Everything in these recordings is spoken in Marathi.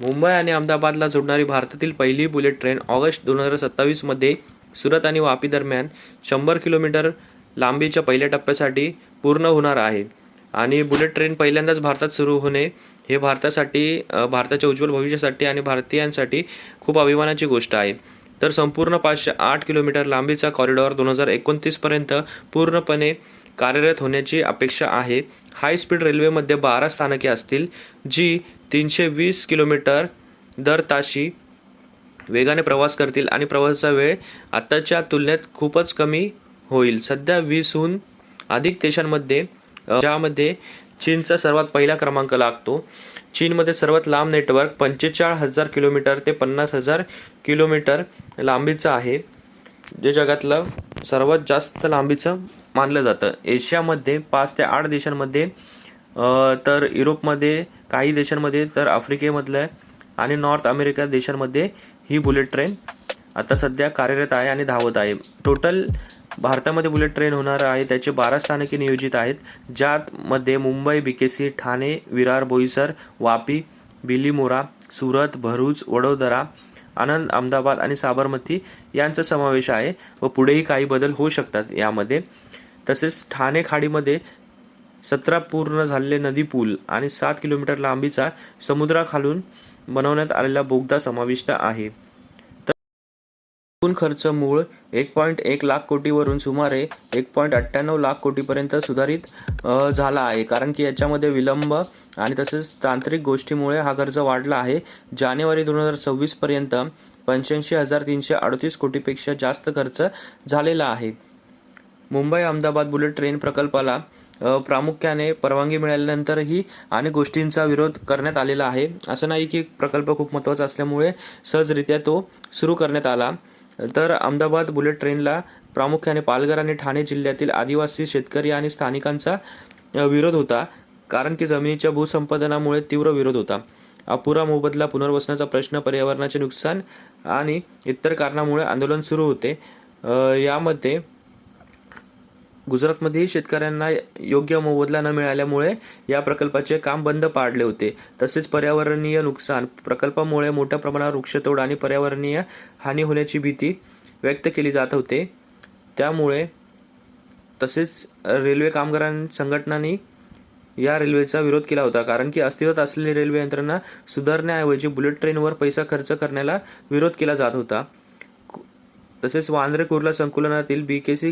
मुंबई आणि अहमदाबादला जोडणारी भारतातील पहिली बुलेट ट्रेन ऑगस्ट 2027 मध्ये सुरत आणि वापी दरम्यान 100 किलोमीटर लांबीच्या पहिल्या टप्प्यासाठी पूर्ण होणार आहे. आणि बुलेट ट्रेन पहिल्यांदाच भारतात सुरू होणे हे भारताच्या उज्ज्वल भविष्यासाठी आणि भारतीयांसाठी खूप अभिमानाची गोष्ट आहे. तर संपूर्ण 508 किलोमीटर लांबीचा कॉरिडॉर 2029 पर्यंत पूर्णपणे कार्यरत होण्याची अपेक्षा आहे. हाय स्पीड रेल्वेमध्ये 12 स्थानके असतील, जी 320 किलोमीटर दर ताशी वेगाने प्रवास करतील आणि प्रवासाचा वेळ आताच्या तुलनेत खूपच कमी होईल. सध्या 20हून अधिक देशांमध्ये ज्यामध्ये चीनचा सर्वात पहिला क्रमांक लागतो. चीनमध्ये सर्वात लांब नेटवर्क 45,000 किलोमीटर ते 50,000 किलोमीटर लांबीचं आहे, जे जगातलं सर्वात जास्त लांबीचं मानलं जातं. एशियामध्ये 5 ते 8 देशांमध्ये, तर युरोपमध्ये काही देशांमध्ये, तर आफ्रिकेमधल्या आणि नॉर्थ अमेरिका देशांमध्ये ही बुलेट ट्रेन आता सध्या कार्यरत आहे आणि धावत आहे. टोटल भारतामध्ये बुलेट ट्रेन होणार आहे त्याचे 12 स्थानके नियोजित आहेत, ज्यामध्ये मुंबई, BKC, ठाणे, विरार, बोईसर, वापी, बिलीमोरा, सुरत, भरूच, वडोदरा, आनंद, अहमदाबाद आणि साबरमती यांचा समावेश आहे व पुढेही काही बदल होऊ शकतात यामध्ये. तसेच ठाणे खाडीमध्ये 17 पूर्ण झालेले नदी पूल आणि 7 किलोमीटर लांबीचा समुद्राखालून बनवण्यात आलेला बोगदा समाविष्ट आहे. एकूण खर्च मूळ 1.1 लाख कोटीवरून सुमारे 1.98 लाख कोटीपर्यंत सुधारित झाला आहे, कारण की याच्यामध्ये विलंब आणि तसेच तांत्रिक गोष्टीमुळे हा खर्च वाढला आहे. जानेवारी 2026 पर्यंत 85,338 कोटीपेक्षा जास्त खर्च झालेला आहे. मुंबई अहमदाबाद बुलेट ट्रेन प्रकल्पाला प्रामुख्याने परवानगी मिळाल्यानंतरही अनेक गोष्टींचा विरोध करण्यात आलेला आहे. असं नाही की प्रकल्प खूप महत्त्वाचा असल्यामुळे सहजरित्या तो सुरू करण्यात आला. तर अहमदाबाद बुलेट ट्रेनला प्रामुख्याने पालघर आणि ठाणे जिल्ह्यातील आदिवासी, शेतकरी आणि स्थानिकांचा विरोध होता, कारण की जमिनीच्या भूसंपादनामुळे तीव्र विरोध होता. अपुरा मोबदला, पुनर्वसनाचा प्रश्न, पर्यावरणाचे नुकसान आणि इतर कारणामुळे आंदोलन सुरू होते. यामध्ये गुजरातमध्येही शेतकऱ्यांना योग्य मोबदला न मिळाल्यामुळे या प्रकल्पाचे काम बंद पाडले होते. तसेच पर्यावरणीय नुकसान, प्रकल्पामुळे मोठ्या प्रमाणावर वृक्षतोड आणि पर्यावरणीय हानी होण्याची भीती व्यक्त केली जात होते. त्यामुळे तसेच रेल्वे कामगार संघटनांनी या रेल्वेचा विरोध केला होता, कारण की अस्तित्वात असलेली रेल्वे यंत्रणा सुधारण्याऐवजी बुलेट ट्रेनवर पैसा खर्च करण्याला विरोध केला जात होता. तसेच वांद्रे कुर्ला संकुलातील BKC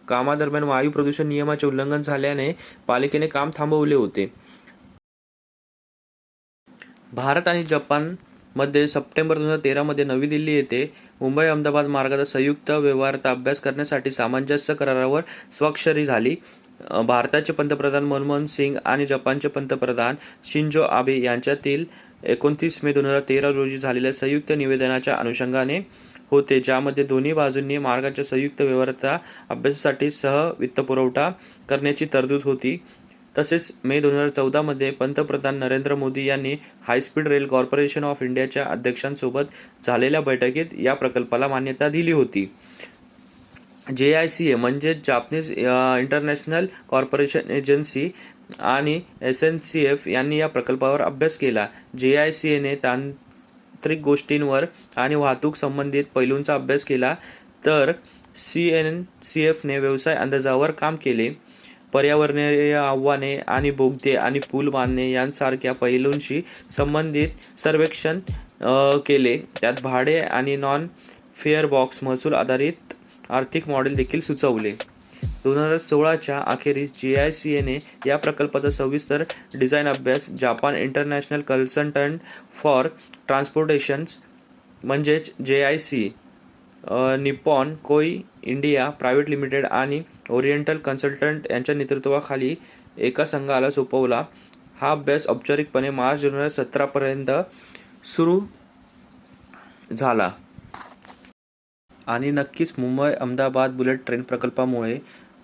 कामादरम्यान वायू प्रदूषण नियमाचे उल्लंघन झाल्याने पालिकेने काम थांबवले होते. भारत आणि जपान मध्ये सप्टेंबर 2013 मध्ये नवी दिल्ली येथे मुंबई अहमदाबाद मार्गाचा संयुक्त व्यवहाराचा अभ्यास करण्यासाठी सामंजस्य करारावर स्वाक्षरी झाली. भारताचे पंतप्रधान मनमोहन सिंग आणि जपानचे पंतप्रधान शिंजो आबे यांच्यातील 29 मे 2013 रोजी झालेल्या संयुक्त निवेदनाच्या अनुषंगाने होते, ज्यामध्ये दोन्ही बाजूंनी मार्गाच्या संयुक्त व्यवहाराच्या अभ्यासासाठी वित्तपुरवठा करण्याची तरतूद होती. तसेच मे 2014 मध्ये पंतप्रधान नरेंद्र मोदी यांनी हायस्पीड रेल कॉर्पोरेशन ऑफ इंडियाच्या अध्यक्षांसोबत झालेल्या बैठकीत या प्रकल्पाला मान्यता दिली होती. JICA म्हणजे जापनीज इंटरनॅशनल कॉर्पोरेशन एजन्सी आणि SNCF यांनी या प्रकल्पावर अभ्यास केला. JICAने तांत्रिक गोष्टींवर आणि वाहतूक संबंधित पैलूंचा अभ्यास केला, तर CNCFने व्यवसाय अंदाजावर काम केले. पर्यावरणीय आव्हाने आणि बोगदे आणि पूल बांधणे यांसारख्या पैलूंशी संबंधित सर्वेक्षण केले. त्यात भाडे आणि नॉन फेअर बॉक्स महसूल आधारित आर्थिक मॉडेल देखील सुचवले. 2016च्या अखेरीस JICAने या प्रकल्पाचा सविस्तर डिझाईन अभ्यास जापान इंटरनॅशनल कन्सल्टंट फॉर ट्रान्सपोर्टेशन्स म्हणजेच JIC, निप्पॉन कोई इंडिया प्रायव्हेट लिमिटेड आणि ओरिएंटल कन्सल्टंट यांच्या नेतृत्वाखाली एका संघाला सोपवला. हा अभ्यास औपचारिकपणे मार्च 2017 पर्यंत सुरू झाला. आणि नक्कीच मुंबई अहमदाबाद बुलेट ट्रेन प्रकल्पामुळे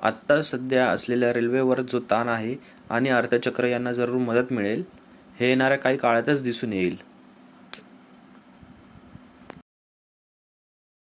आत्ता सध्या असलेल्या रेल्वेवर जो ताण आहे आणि अर्थचक्र यांना जरूर मदत मिळेल, हे येणाऱ्या काही काळातच दिसून येईल.